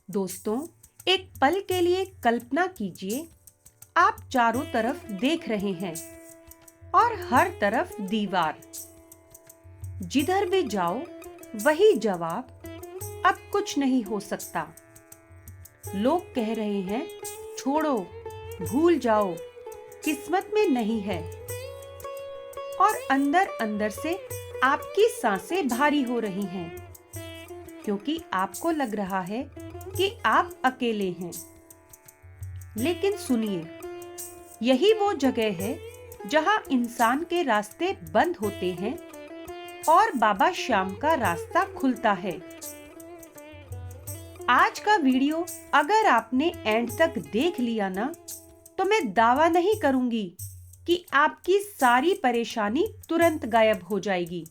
दोस्तों, एक पल के लिए कल्पना कीजिए, आप चारों तरफ देख रहे हैं और हर तरफ दीवार। जिधर भी जाओ वही जवाब, अब कुछ नहीं हो सकता। लोग कह रहे हैं, छोड़ो, भूल जाओ, किस्मत में नहीं है। और अंदर अंदर से आपकी सांसें भारी हो रही हैं, क्योंकि आपको लग रहा है कि आप अकेले हैं। लेकिन सुनिए, यही वो जगह है जहां इंसान के रास्ते बंद होते हैं और बाबा श्याम का रास्ता खुलता है। आज का वीडियो अगर आपने एंड तक देख लिया ना, तो मैं दावा नहीं करूंगी कि आपकी सारी परेशानी तुरंत गायब हो जाएगी।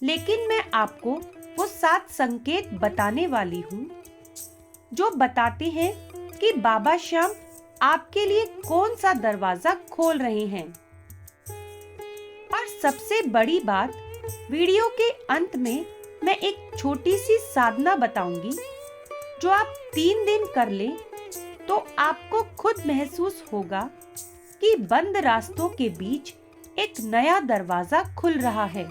लेकिन मैं आपको वो 7 संकेत बताने वाली हूँ जो बताते हैं कि बाबा श्याम आपके लिए कौन सा दरवाजा खोल रहे हैं। और सबसे बड़ी बात, वीडियो के अंत में मैं एक छोटी सी साधना बताऊंगी जो आप 3 दिन कर लें तो आपको खुद महसूस होगा कि बंद रास्तों के बीच एक नया दरवाजा खुल रहा है।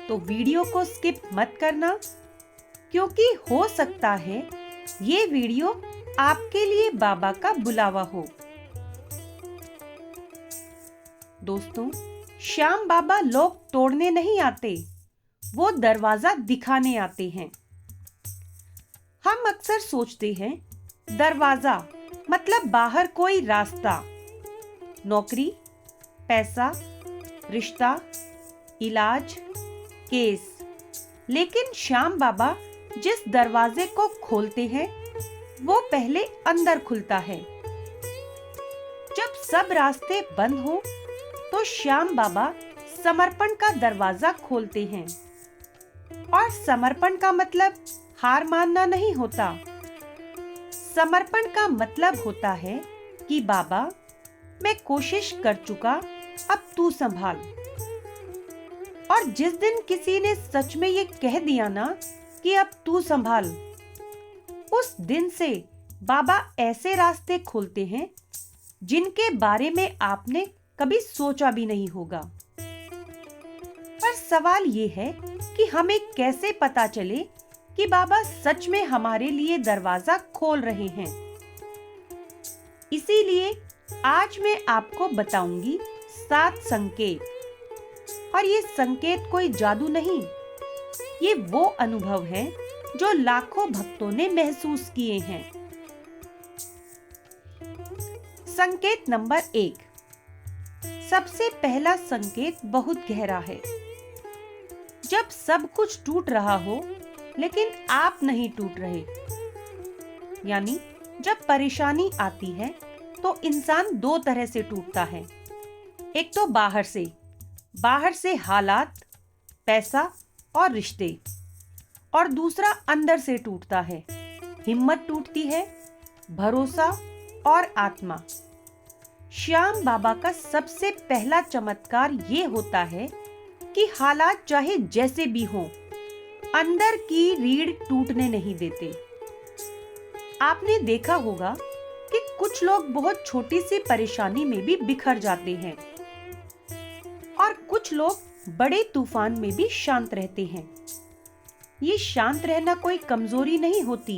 तो वीडियो को स्किप मत करना, क्योंकि हो सकता है ये वीडियो आपके लिए बाबा का बुलावा हो। दोस्तों, श्याम बाबा लोग तोड़ने नहीं आते, वो दरवाजा दिखाने आते हैं। हम अक्सर सोचते हैं दरवाजा मतलब बाहर कोई रास्ता, नौकरी, पैसा, रिश्ता, इलाज, केस। लेकिन श्याम बाबा जिस दरवाजे को खोलते हैं वो पहले अंदर खुलता है। जब सब रास्ते बंद हो तो श्याम बाबा समर्पण का दरवाजा खोलते हैं। और समर्पण का मतलब हार मानना नहीं होता। समर्पण का मतलब होता है कि बाबा, मैं कोशिश कर चुका, अब तू संभाल। और जिस दिन किसी ने सच में ये कह दिया ना कि अब तू संभाल, उस दिन से बाबा ऐसे रास्ते खोलते हैं जिनके बारे में आपने कभी सोचा भी नहीं होगा। पर सवाल ये है कि हमें कैसे पता चले कि बाबा सच में हमारे लिए दरवाजा खोल रहे हैं। इसीलिए आज मैं आपको बताऊंगी 7 संकेत। और ये संकेत कोई जादू नहीं, ये वो अनुभव है जो लाखों भक्तों ने महसूस किए हैं। संकेत नंबर 1। सबसे पहला संकेत बहुत गहरा है। जब सब कुछ टूट रहा हो लेकिन आप नहीं टूट रहे, यानी जब परेशानी आती है तो इंसान 2 तरह से टूटता है। एक तो बाहर से हालात, पैसा और रिश्ते, और दूसरा अंदर से टूटता है। हिम्मत टूटती है, भरोसा और आत्मा। श्याम बाबा का सबसे पहला चमत्कार ये होता है कि हालात चाहे जैसे भी हों, अंदर की रीढ़ टूटने नहीं देते। आपने देखा होगा कि कुछ लोग बहुत छोटी सी परेशानी में भी बिखर जाते हैं और कुछ लोग बड़े तूफान में भी शांत रहते हैं। ये शांत रहना कोई कमजोरी नहीं होती,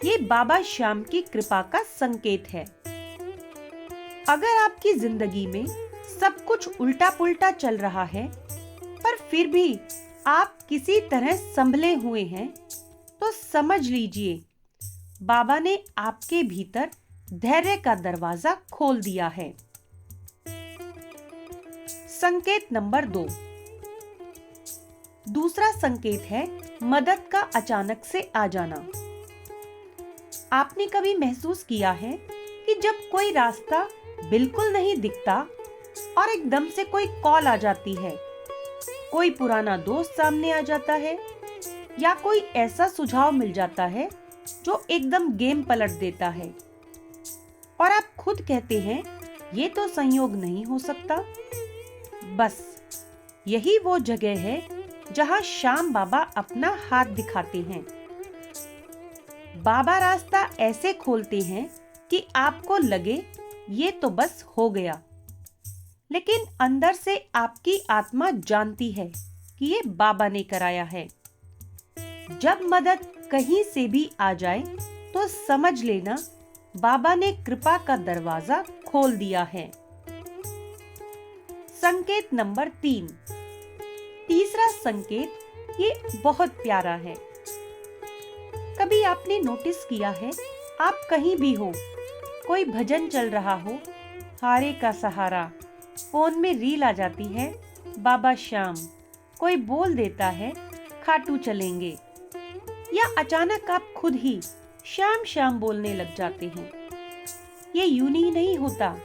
ये बाबा श्याम की कृपा का संकेत है। अगर आपकी जिंदगी में सब कुछ उल्टा पुल्टा चल रहा है, पर फिर भी आप किसी तरह संभले हुए हैं, तो समझ लीजिए बाबा ने आपके भीतर धैर्य का दरवाजा खोल दिया है। संकेत नंबर 2। दूसरा संकेत है मदद का अचानक से आ जाना। आपने कभी महसूस किया है कि जब कोई रास्ता बिल्कुल नहीं दिखता और एकदम से कोई कॉल आ जाती है, कोई पुराना दोस्त सामने आ जाता है, या कोई ऐसा सुझाव मिल जाता है जो एकदम गेम पलट देता है, और आप खुद कहते हैं ये तो संयोग नहीं हो सकता। बस यही वो जगह है जहां श्याम बाबा अपना हाथ दिखाते हैं बाबा रास्ता ऐसे खोलते हैं कि आपको लगे ये तो बस हो गया, लेकिन अंदर से आपकी आत्मा जानती है कि ये बाबा ने कराया है। जब मदद कहीं से भी आ जाए तो समझ लेना बाबा ने कृपा का दरवाजा खोल दिया है। संकेत नंबर 3। तीसरा संकेत ये बहुत प्यारा है। कभी आपने नोटिस किया है, आप कहीं भी हो, कोई भजन चल रहा हो, हारे का सहारा, फोन में रील आ जाती है, बाबा श्याम, कोई बोल देता है खाटू चलेंगे, या अचानक आप खुद ही श्याम श्याम बोलने लग जाते हैं। ये यूं ही नहीं होता,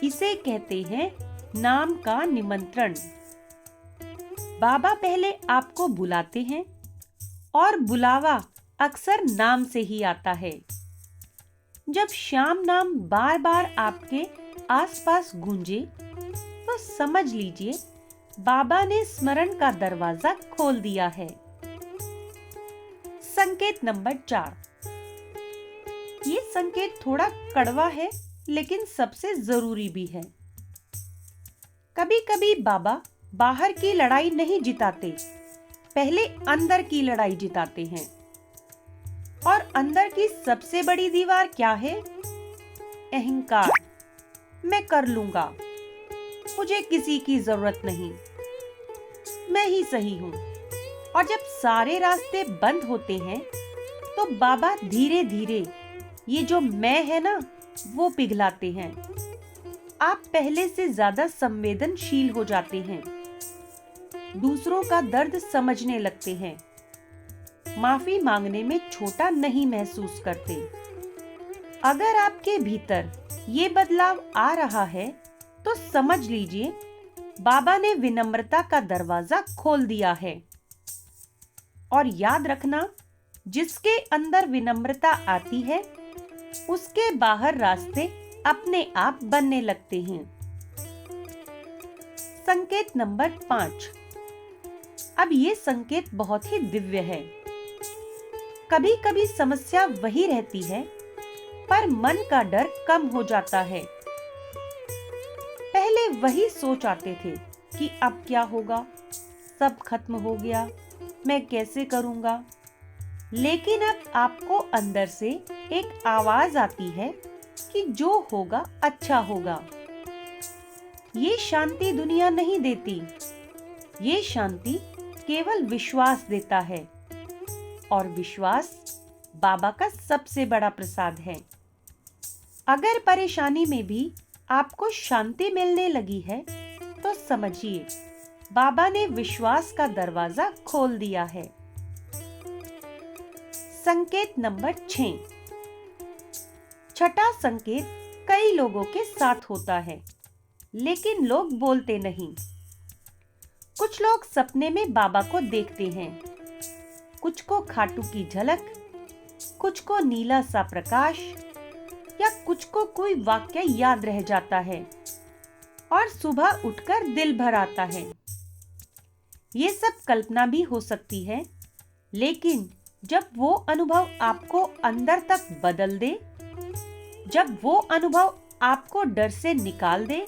इसे कहते हैं नाम का निमंत्रण। बाबा पहले आपको बुलाते हैं और बुलावा अक्सर नाम से ही आता है। जब श्याम नाम बार बार आपके आसपास गूंजे तो समझ लीजिए बाबा ने स्मरण का दरवाजा खोल दिया है। संकेत नंबर 4। ये संकेत थोड़ा कड़वा है लेकिन सबसे जरूरी भी है। कभी कभी बाबा बाहर की लड़ाई नहीं जिताते, पहले अंदर की लड़ाई जिताते हैं। और अंदर की सबसे बड़ी दीवार क्या है? अहंकार। मैं कर लूंगा, मुझे किसी की जरूरत नहीं, मैं ही सही हूं। और जब सारे रास्ते बंद होते हैं तो बाबा धीरे धीरे ये जो मैं है ना, वो पिघलाते हैं। आप पहले से ज्यादा संवेदनशील हो जाते हैं, दूसरों का दर्द समझने लगते हैं, माफी मांगने में छोटा नहीं महसूस करते। अगर आपके भीतर ये बदलाव आ रहा है तो समझ लीजिए बाबा ने विनम्रता का दरवाजा खोल दिया है। और याद रखना, जिसके अंदर विनम्रता आती है उसके बाहर रास्ते अपने आप बनने लगते हैं। संकेत नंबर 5। अब ये संकेत बहुत ही दिव्य है। कभी कभी समस्या वही रहती है पर मन का डर कम हो जाता है। पहले वही सोच आते थे कि अब क्या होगा, सब खत्म हो गया, मैं कैसे करूंगा। लेकिन अब आपको अंदर से एक आवाज आती है कि जो होगा अच्छा होगा। ये शांति दुनिया नहीं देती, ये शांति केवल विश्वास देता है। और विश्वास बाबा का सबसे बड़ा प्रसाद है। अगर परेशानी में भी आपको शांति मिलने लगी है तो समझिए बाबा ने विश्वास का दरवाजा खोल दिया है। संकेत नंबर 6। छठा संकेत कई लोगों के साथ होता है लेकिन लोग बोलते नहीं। कुछ लोग सपने में बाबा को देखते हैं, कुछ को खाटू की झलक, कुछ को नीला सा प्रकाश, या कुछ को कोई वाक्य याद रह जाता है और सुबह उठकर दिल भर आता है। ये सब कल्पना भी हो सकती है, लेकिन जब वो अनुभव आपको अंदर तक बदल दे, जब वो अनुभव आपको डर से निकाल दे,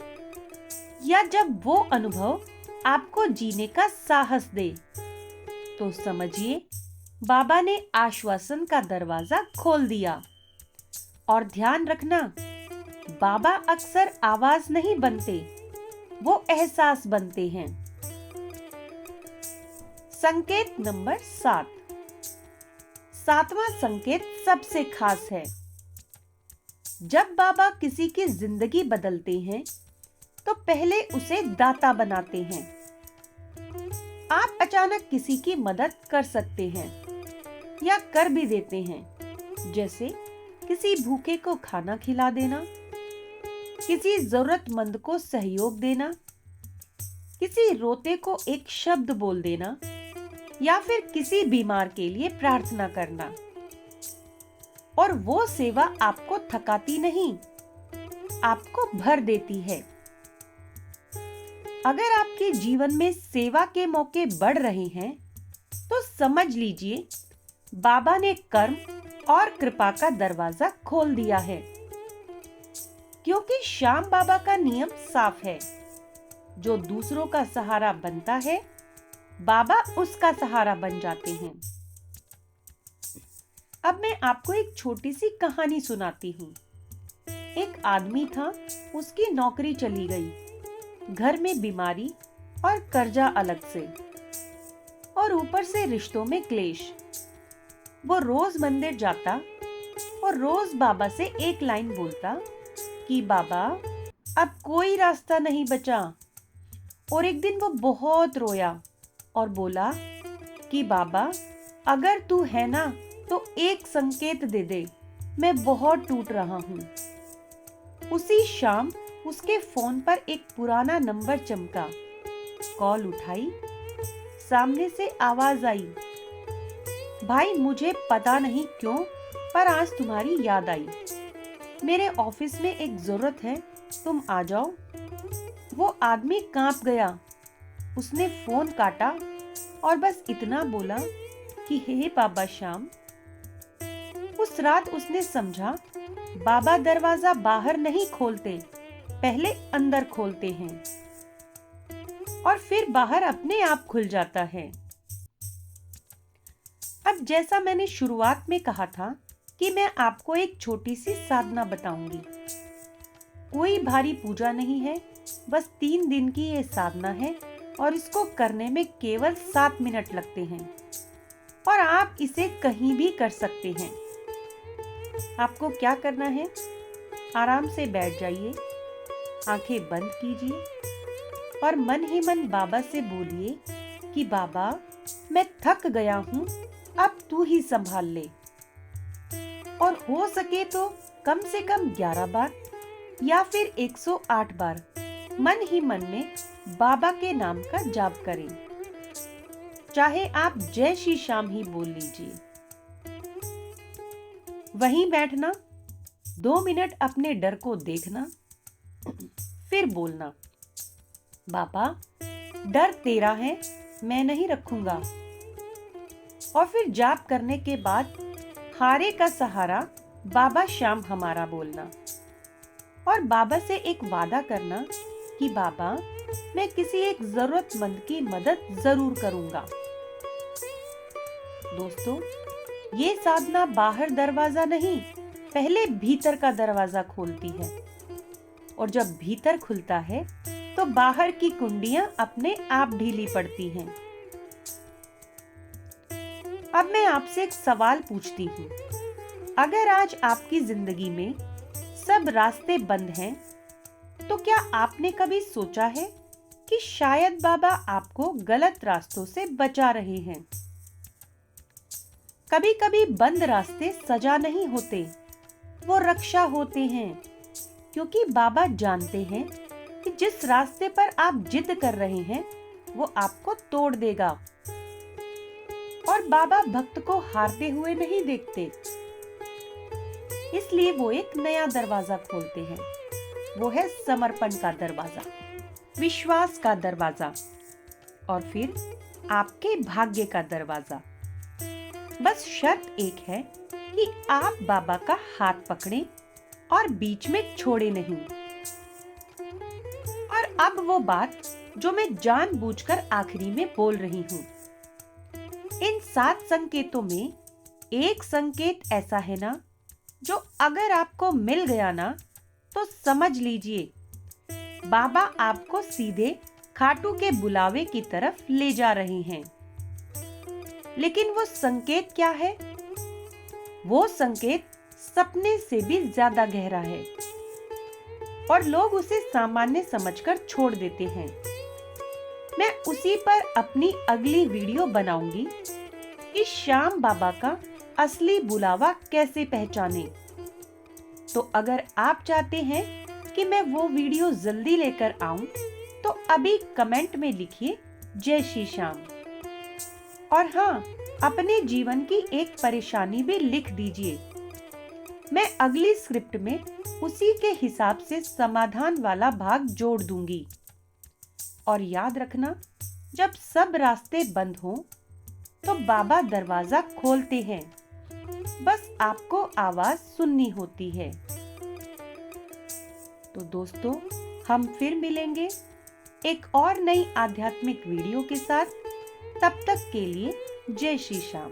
या जब वो अनुभव आपको जीने का साहस दे, तो समझिए बाबा ने आश्वासन का दरवाजा खोल दिया। और ध्यान रखना, बाबा अक्सर आवाज नहीं बनते, वो एहसास बनते हैं। संकेत नंबर 7। सातवां संकेत सबसे खास है। जब बाबा किसी की जिंदगी बदलते हैं तो पहले उसे दाता बनाते हैं। आप अचानक किसी की मदद कर सकते हैं या कर भी देते हैं, जैसे किसी भूखे को खाना खिला देना, किसी जरूरतमंद को सहयोग देना, किसी रोते को एक शब्द बोल देना, या फिर किसी बीमार के लिए प्रार्थना करना। और वो सेवा आपको थकाती नहीं, आपको भर देती है। अगर आपके जीवन में सेवा के मौके बढ़ रहे हैं तो समझ लीजिए बाबा ने कर्म और कृपा का दरवाजा खोल दिया है, क्योंकि श्याम बाबा का नियम साफ है, जो दूसरों का सहारा बनता है, बाबा उसका सहारा बन जाते हैं। अब मैं आपको एक छोटी सी कहानी सुनाती हूँ। एक आदमी था, उसकी नौकरी चली गई, घर में बीमारी और कर्जा अलग से, और ऊपर से रिश्तों में क्लेश। वो रोज मंदिर जाता और रोज बाबा से एक लाइन बोलता कि बाबा अब कोई रास्ता नहीं बचा। और एक दिन वो बहुत रोया और बोला कि बाबा अगर तू है ना तो एक संकेत दे दे, मैं बहुत टूट रहा हूँ। उसी शाम उसके फोन पर एक पुराना नंबर चमका। कॉल उठाई, सामने से आवाज आई, भाई मुझे पता नहीं क्यों पर आज तुम्हारी याद आई, मेरे ऑफिस में एक जरूरत है, तुम आ जाओ। वो आदमी कांप गया। उसने फोन काटा और बस इतना बोला कि हे बाबा श्याम। उस रात उसने समझा, बाबा दरवाजा बाहर नहीं खोलते, पहले अंदर खोलते हैं और फिर बाहर अपने आप खुल जाता है। अब जैसा मैंने शुरुआत में कहा था कि मैं आपको एक छोटी सी साधना बताऊंगी। कोई भारी पूजा नहीं है, बस 3 दिन की ये साधना है और इसको करने में केवल 7 मिनट लगते हैं और आप इसे कहीं भी कर सकते हैं। आपको क्या करना है, आराम से बैठ जाइए, आंखें बंद कीजिए और मन ही मन बाबा से बोलिए कि बाबा मैं थक गया हूँ, अब तू ही संभाल ले। और हो सके तो कम से कम 11 बार या फिर 108 बार मन ही मन में बाबा के नाम का जाप करें। चाहे आप जय श्री श्याम ही बोल लीजिए। वहीं बैठना, 2 मिनट अपने डर को देखना, फिर बोलना, बाबा डर तेरा है, मैं नहीं रखूंगा। और फिर जाप करने के बाद हारे का सहारा बाबा श्याम हमारा बोलना और बाबा से एक वादा करना कि बाबा मैं किसी एक जरूरतमंद की मदद जरूर करूंगा। दोस्तों, ये साधना बाहर दरवाजा नहीं, पहले भीतर का दरवाजा खोलती है और जब भीतर खुलता है तो बाहर की कुंडियां अपने आप ढीली पड़ती हैं। अब मैं आपसे एक सवाल पूछती हूँ, अगर आज आपकी जिंदगी में सब रास्ते बंद हैं, तो क्या आपने कभी सोचा है कि शायद बाबा आपको गलत रास्तों से बचा रहे हैं? कभी कभी बंद रास्ते सजा नहीं होते, वो रक्षा होते हैं, क्योंकि बाबा जानते हैं कि जिस रास्ते पर आप जिद कर रहे हैं वो आपको तोड़ देगा। और बाबा भक्त को हारते हुए नहीं देखते, इसलिए वो एक नया दरवाजा खोलते हैं। वो है समर्पण का दरवाजा, विश्वास का दरवाजा और फिर आपके भाग्य का दरवाजा। बस शर्त एक है कि आप बाबा का हाथ पकड़ें और बीच में छोड़े नहीं। और अब वो बात जो मैं जानबूझकर आखिरी में बोल रही हूँ। इन 7 संकेतों में एक संकेत ऐसा है ना, जो अगर आपको मिल गया ना तो समझ लीजिए बाबा आपको सीधे खाटू के बुलावे की तरफ ले जा रहे हैं। लेकिन वो संकेत क्या है? वो संकेत सपने से भी ज्यादा गहरा है और लोग उसे सामान्य समझकर छोड़ देते हैं। मैं उसी पर अपनी अगली वीडियो बनाऊंगी कि श्याम बाबा का असली बुलावा कैसे पहचाने। तो अगर आप चाहते हैं कि मैं वो वीडियो जल्दी लेकर आऊं, तो अभी कमेंट में लिखिए जय श्री श्याम। और हाँ, अपने जीवन की एक परेशानी भी लिख दीजिए। मैं अगली स्क्रिप्ट में उसी के हिसाब से समाधान वाला भाग जोड़ दूंगी। और याद रखना, जब सब रास्ते बंद हों, तो बाबा दरवाजा खोलते हैं बस आपको आवाज सुननी होती है। तो दोस्तों, हम फिर मिलेंगे एक और नई आध्यात्मिक वीडियो के साथ। तब तक के लिए जय श्री श्याम।